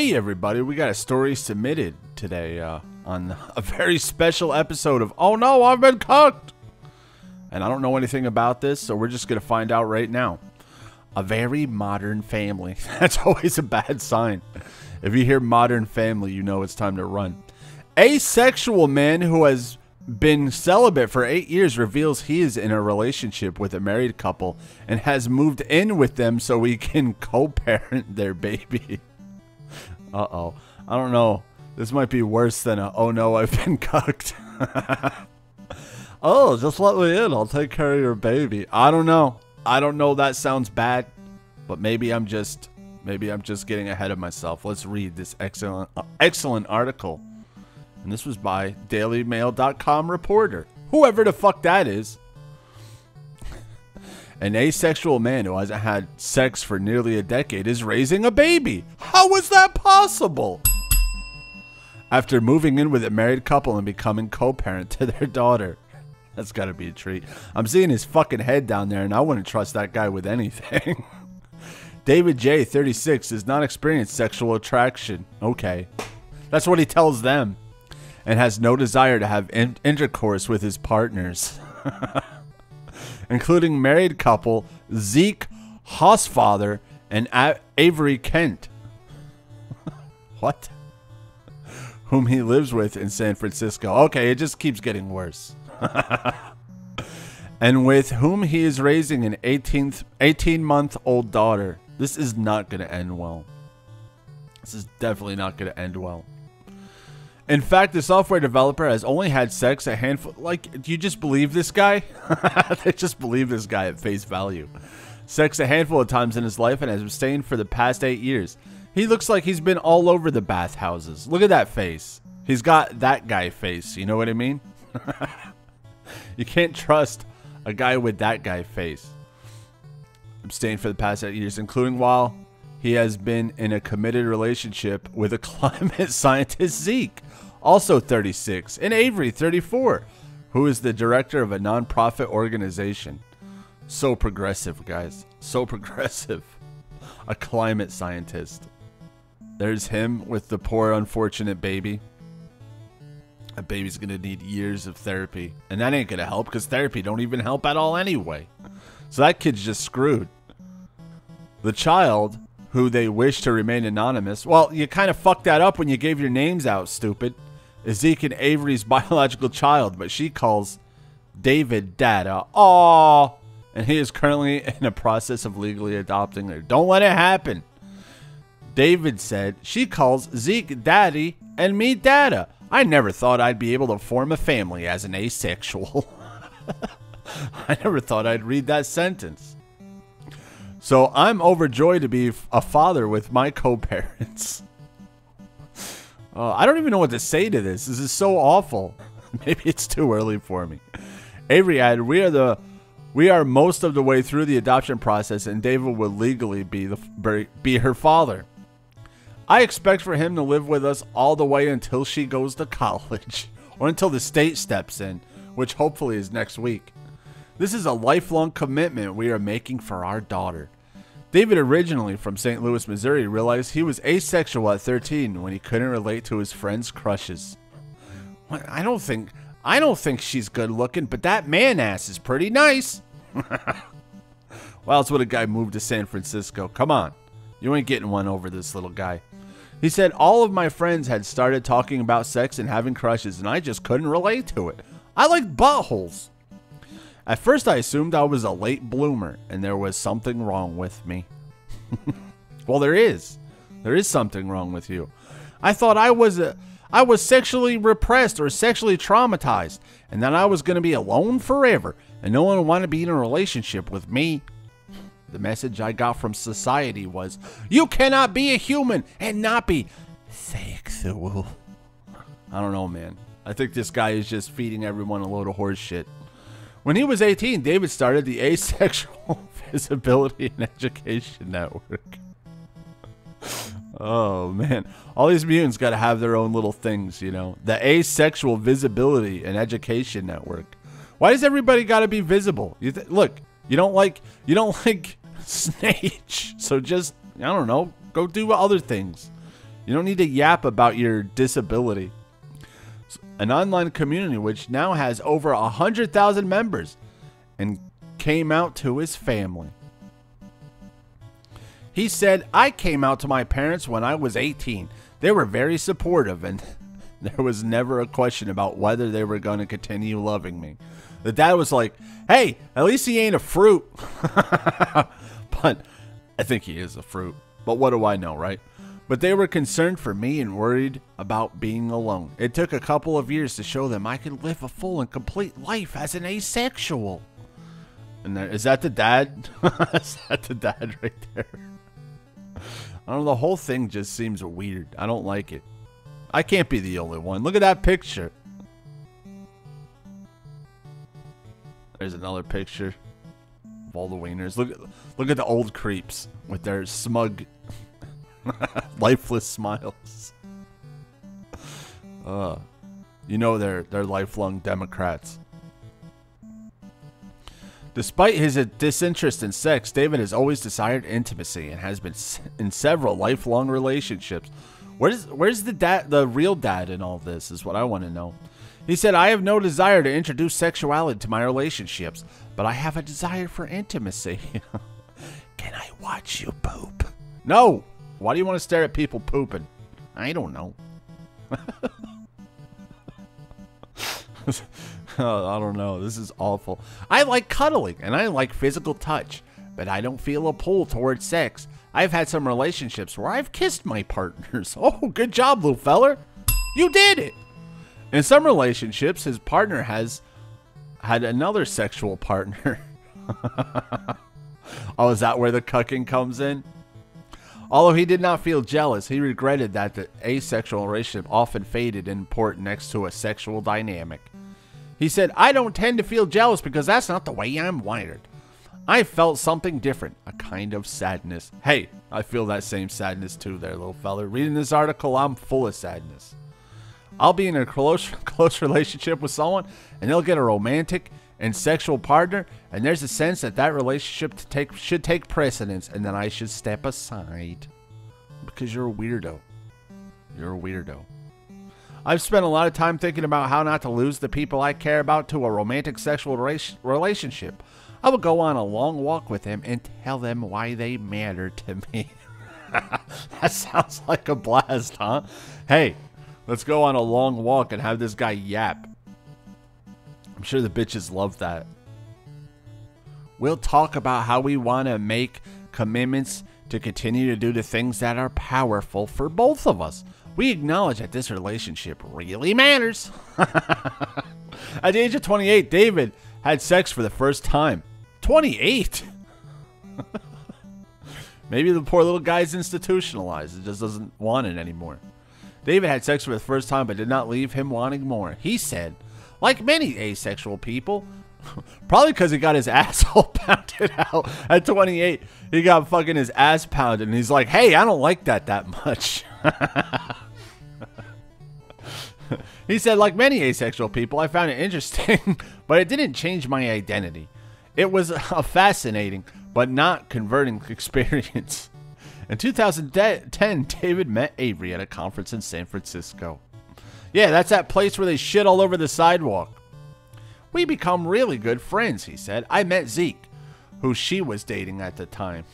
Hey everybody, we got a story submitted today on a very special episode of Oh No, I've Been Cooked! And I don't know anything about this, so we're just going to find out right now. A very modern family. That's always a bad sign. If you hear modern family, you know it's time to run. Asexual man who has been celibate for 8 years reveals he is in a relationship with a married couple and has moved in with them so he can co-parent their baby. Uh-oh. I don't know. This might be worse than a, oh no, I've been cooked. Oh, just let me in. I'll take care of your baby. I don't know. I don't know. That sounds bad, but maybe I'm just getting ahead of myself. Let's read this excellent article. And this was by dailymail.com reporter. Whoever the fuck that is. An asexual man who hasn't had sex for nearly a decade is raising a baby. How is that possible? After moving in with a married couple and becoming co-parent to their daughter. That's gotta be a treat. I'm seeing his fucking head down there and I wouldn't trust that guy with anything. David J, 36, does not experience sexual attraction. Okay. That's what he tells them. And has no desire to have intercourse with his partners. Including married couple Zeke Hossfather and Avery Kent. What? Whom he lives with in San Francisco. Okay, it just keeps getting worse. And with whom he is raising an 18-month-old daughter. This is not going to end well. This is definitely not going to end well. In fact, the software developer has only had sex a handful. Like, do you just believe this guy? They just believe this guy at face value. Sex a handful of times in his life and has abstained for the past 8 years. He looks like he's been all over the bathhouses. Look at that face. He's got that guy face. You know what I mean? You can't trust a guy with that guy face. Abstained for the past 8 years, including while he has been in a committed relationship with a climate scientist, Zeke, also 36, and Avery, 34, who is the director of a nonprofit organization. So progressive, guys. So progressive. A climate scientist. There's him with the poor, unfortunate baby. That baby's going to need years of therapy. And that ain't going to help because therapy don't even help at all anyway. So that kid's just screwed. The child, who they wish to remain anonymous. Well, you kind of fucked that up when you gave your names out, stupid. Is Zeke and Avery's biological child, but she calls David Dada. Aww. And he is currently in the process of legally adopting her. Don't let it happen. David said, she calls Zeke Daddy and me Dada. I never thought I'd be able to form a family as an asexual. I never thought I'd read that sentence. So I'm overjoyed to be a father with my co-parents. I don't even know what to say to this. This is so awful. Maybe it's too early for me. Avery added, we are most of the way through the adoption process and David will legally be her father. I expect for him to live with us all the way until she goes to college. Or until the state steps in, which hopefully is next week. This is a lifelong commitment we are making for our daughter. David, originally from St. Louis, Missouri, realized he was asexual at 13 when he couldn't relate to his friends' crushes. I don't think she's good looking, but that man ass is pretty nice. Well, that's what a guy moved to San Francisco. Come on. You ain't getting one over this little guy. He said, all of my friends had started talking about sex and having crushes, and I just couldn't relate to it. I like buttholes. At first, I assumed I was a late bloomer, and there was something wrong with me. Well, there is. There is something wrong with you. I thought I was sexually repressed or sexually traumatized, and that I was going to be alone forever, and no one would want to be in a relationship with me. The message I got from society was, you cannot be a human and not be sexual. I don't know, man. I think this guy is just feeding everyone a load of horse shit. When he was 18, David started the Asexual Visibility and Education Network. Oh, man. All these mutants got to have their own little things, you know. The Asexual Visibility and Education Network. Why does everybody got to be visible? Look, you don't like Snake, so just, I don't know, go do other things. You don't need to yap about your disability. An online community which now has over 100,000 members and came out to his family. He said, I came out to my parents when I was 18. They were very supportive and there was never a question about whether they were going to continue loving me. The dad was like, hey, at least he ain't a fruit. But I think he is a fruit. But what do I know, right? But they were concerned for me and worried about being alone. It took a couple of years to show them I could live a full and complete life as an asexual. And is that the dad? Is that the dad right there? I don't know, the whole thing just seems weird. I don't like it. I can't be the only one. Look at that picture. There's another picture of all the wieners. Look at the old creeps with their smug, lifeless smiles. You know they're lifelong Democrats. Despite his disinterest in sex, David has always desired intimacy and has been in several lifelong relationships. Where's the real dad in all this is what I want to know. He said, I have no desire to introduce sexuality to my relationships, but I have a desire for intimacy. Can I watch you poop? No! Why do you want to stare at people pooping? I don't know. Oh, I don't know. This is awful. I like cuddling and I like physical touch, but I don't feel a pull towards sex. I've had some relationships where I've kissed my partners. Oh, good job, little feller. You did it. In some relationships, his partner has had another sexual partner. Oh, is that where the cucking comes in? Although he did not feel jealous, he regretted that the asexual relationship often faded in port next to a sexual dynamic. He said, I don't tend to feel jealous because that's not the way I'm wired. I felt something different, a kind of sadness. Hey, I feel that same sadness too there, little fella. Reading this article, I'm full of sadness. I'll be in a close relationship with someone, and they'll get a romantic and sexual partner, and there's a sense that that relationship should take precedence, and then I should step aside. Because you're a weirdo. You're a weirdo. I've spent a lot of time thinking about how not to lose the people I care about to a romantic sexual relationship. I will go on a long walk with them and tell them why they matter to me. That sounds like a blast, huh? Hey, let's go on a long walk and have this guy yap. I'm sure the bitches love that. We'll talk about how we want to make commitments to continue to do the things that are powerful for both of us. We acknowledge that this relationship really matters. At the age of 28, David had sex for the first time. 28? Maybe the poor little guy's institutionalized. He just doesn't want it anymore. David had sex for the first time, but did not leave him wanting more. He said, like many asexual people, probably because he got his asshole pounded out at 28. He got fucking his ass pounded, and he's like, hey, I don't like that much. He said, like many asexual people, I found it interesting, but it didn't change my identity. It was a fascinating, but not converting experience. In 2010, David met Avery at a conference in San Francisco. Yeah, that's that place where they shit all over the sidewalk. We become really good friends, he said. I met Zeke, who she was dating at the time.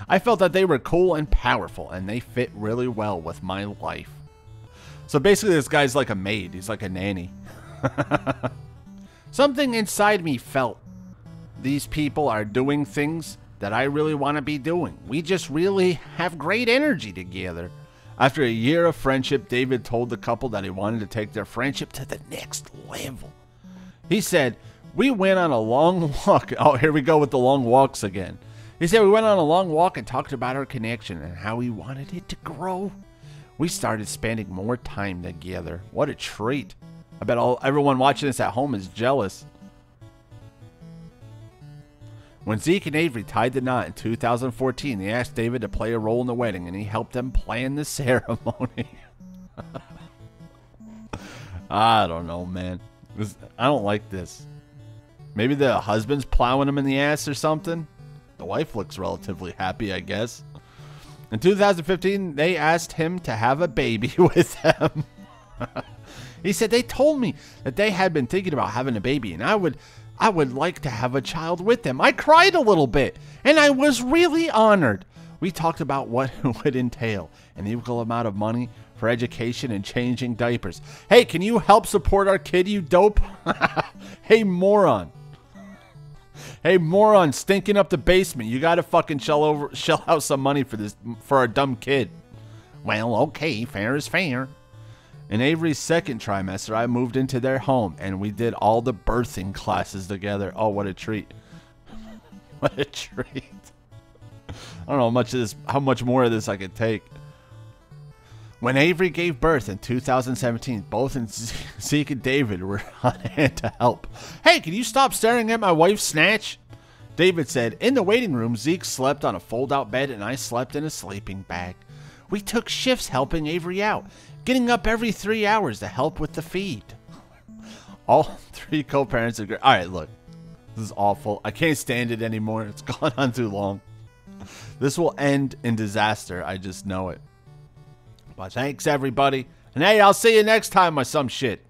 I felt that they were cool and powerful, and they fit really well with my life. So basically, this guy's like a maid. He's like a nanny. Something inside me felt these people are doing things that I really want to be doing. We just really have great energy together. After a year of friendship, David told the couple that he wanted to take their friendship to the next level. He said, we went on a long walk. Oh, here we go with the long walks again. He said, we went on a long walk and talked about our connection and how we wanted it to grow. We started spending more time together. What a treat. I bet everyone watching this at home is jealous. When Zeke and Avery tied the knot in 2014, they asked David to play a role in the wedding, and he helped them plan the ceremony. I don't know, man. I don't like this. Maybe the husband's plowing him in the ass or something? The wife looks relatively happy, I guess. In 2015, they asked him to have a baby with them. He said, they told me that they had been thinking about having a baby, and I would like to have a child with them. I cried a little bit, and I was really honored. We talked about what it would entail, an equal amount of money for education and changing diapers. Hey, can you help support our kid, you dope? Hey, moron. Hey, moron, stinking up the basement. You gotta fucking shell out some money for our dumb kid. Well, okay, fair is fair. In Avery's second trimester, I moved into their home, and we did all the birthing classes together. Oh, what a treat. What a treat. I don't know how much more of this I could take. When Avery gave birth in 2017, both Zeke and David were on hand to help. Hey, can you stop staring at my wife's snatch? David said, in the waiting room, Zeke slept on a fold-out bed and I slept in a sleeping bag. We took shifts helping Avery out, getting up every 3 hours to help with the feed. All 3 co-parents agree. All right, look, this is awful. I can't stand it anymore. It's gone on too long. This will end in disaster. I just know it. But thanks, everybody. And hey, I'll see you next time or some shit.